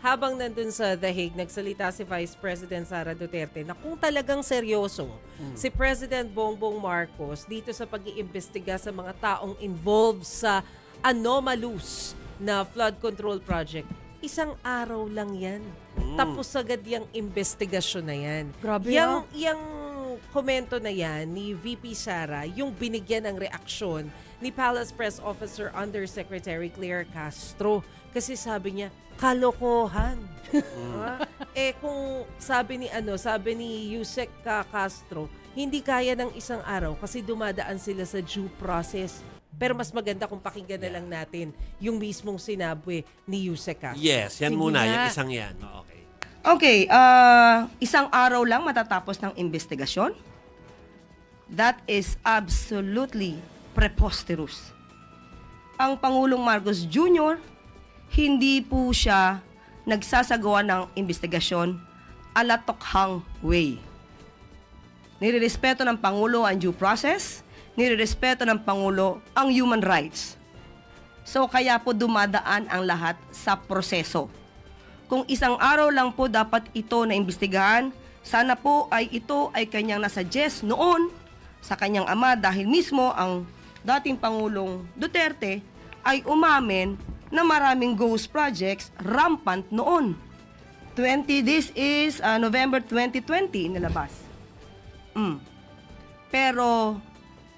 habang nandun sa The Hague, nagsalita si Vice President Sara Duterte na kung talagang seryoso si President Bongbong Marcos dito sa pag-iimbestiga sa mga taong involved sa anomalous na flood control project, isang araw lang yan. Tapos agad yung investigasyon na yan. Grabe Yung komento na yan ni VP Sara, yung binigyan ng reaksyon ni Palace Press Officer Undersecretary Claire Castro. Kasi sabi niya, kalokohan. Kung sabi ni Yusek Castro, hindi kaya ng isang araw kasi dumadaan sila sa due process. Pero mas maganda kung pakinggan na lang natin yung mismong sinabi ni Yusek Castro. Yes, yan Sige muna, nga. yung isang yan. Okay. Okay, isang araw lang matatapos ng investigasyon? That is absolutely preposterous. Ang Pangulong Marcos Jr., hindi po siya nagsasagawa ng investigasyon ala tokhang way. Nirerespeto ng Pangulo ang due process, nirerespeto ng Pangulo ang human rights. So kaya po dumadaan ang lahat sa proseso. Kung isang araw lang po dapat ito na imbestigahan, sana po ay ito ay kanyang nasuggest noon sa kanyang ama dahil mismo ang dating Pangulong Duterte ay umamin na maraming ghost projects rampant noon. This is November 2020 nilabas. Pero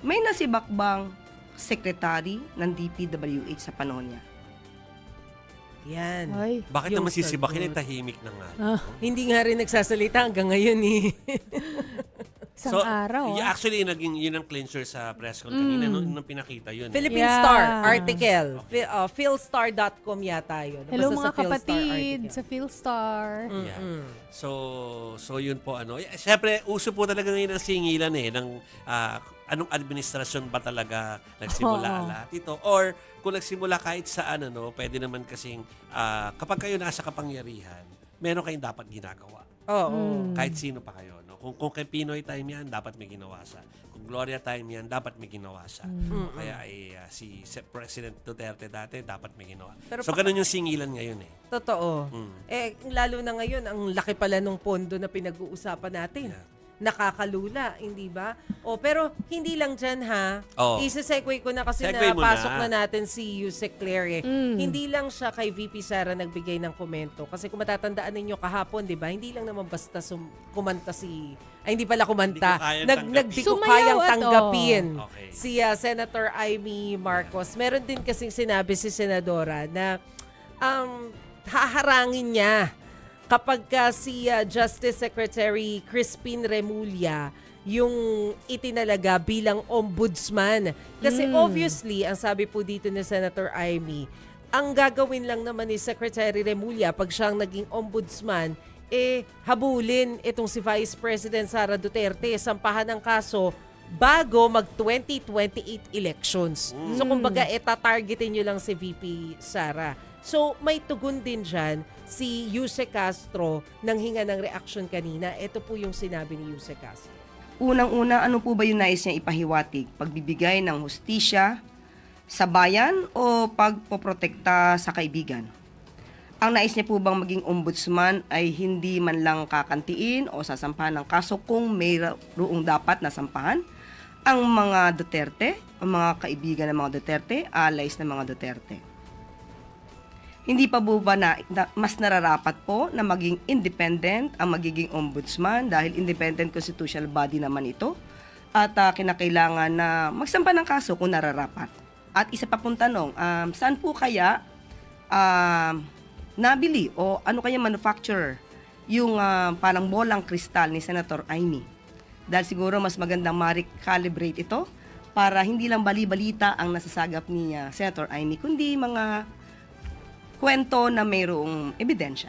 may nasibakbang secretary ng DPWH sa panahon niya. Yan. Ay. Bakit Yung naman sisibakin sagot. tahimik na nga? Hindi nga rin nagsasalita hanggang ngayon eh. Isang araw. Actually, yun ang clincher sa press con kanina nung pinakita yun. Philippine Yeah. Star article. Philstar.com yata yun. Hello Basta mga sa Philstar kapatid article. sa Philstar. Yeah. So yun po Siyempre, uso po talaga ngayon ang singilan ng anong administrasyon ba talaga nagsimula lahat ito, or kung nagsimula kahit saan pwede naman kasing kapag kayo nasa kapangyarihan, meron kayong dapat ginagawa. Oo. Kahit sino pa kayo. Kung kay Pinoy time yan, dapat may ginawa siya. Kung Gloria time yan, dapat may ginawa siya. Kaya si President Duterte dati, dapat may ginawa. Pero so, ganun yung singilan ngayon Totoo. Lalo na ngayon, ang laki pala ng pondo na pinag-uusapan natin. Yeah. Nakakalula, hindi ba? Pero hindi lang dyan ha. Isa-segue ko na kasi Segue mo napasok na. na natin si Yusek Claire. Hindi lang siya kay VP Sara nagbigay ng komento. Kasi kung matatandaan ninyo kahapon, di ba? Hindi lang naman basta kumanta hindi pala kumanta. Hindi ko kayang tanggapin Okay. si Senator Amy Marcos. Meron din kasing sinabi si Senadora na haharangin niya kapag si Justice Secretary Crispin Remulla yung itinalaga bilang ombudsman. Kasi obviously, ang sabi po dito ni Senator Amy, ang gagawin lang naman ni Secretary Remulla pag siyang naging ombudsman, habulin itong si Vice President Sara Duterte, sampahan ng kaso bago mag-2028 elections. So kumbaga, tatargetin nyo lang si VP Sara. So may tugon din dyan si Yusek Castro nang hinga ng reaksyon kanina. Ito po yung sinabi ni Yusek Castro. Unang-una, ano po ba yung nais niya ipahiwatig? Pagbibigay ng hustisya sa bayan o pagpoprotekta sa kaibigan? Ang nais niya po bang maging ombudsman ay hindi man lang kakantiin o sasampahan ng kaso kung mayroong dapat na sampahan? Ang mga Duterte, ang mga kaibigan ng mga Duterte, allies ng mga Duterte. Hindi pa po ba mas nararapat po na maging independent ang magiging ombudsman dahil independent constitutional body naman ito at kinakailangan na magsampa ng kaso kung nararapat. At isa pa pong tanong, saan po kaya nabili o ano kaya manufacturer yung parang bolang kristal ni Senator Amy? Dahil siguro mas magandang ma-recalibrate ito para hindi lang bali-balita ang nasasagap ni Senator Amy, kundi mga kwento na mayroong ebidensya.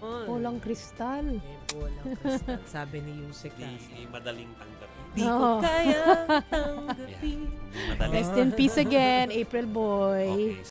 Walang kristal. May bolang kristal, sabi ni Yusek Castro. Di madaling tanggapin. Di ko kaya tanggapin. Di madaling. Rest in peace again, April Boy. Okay.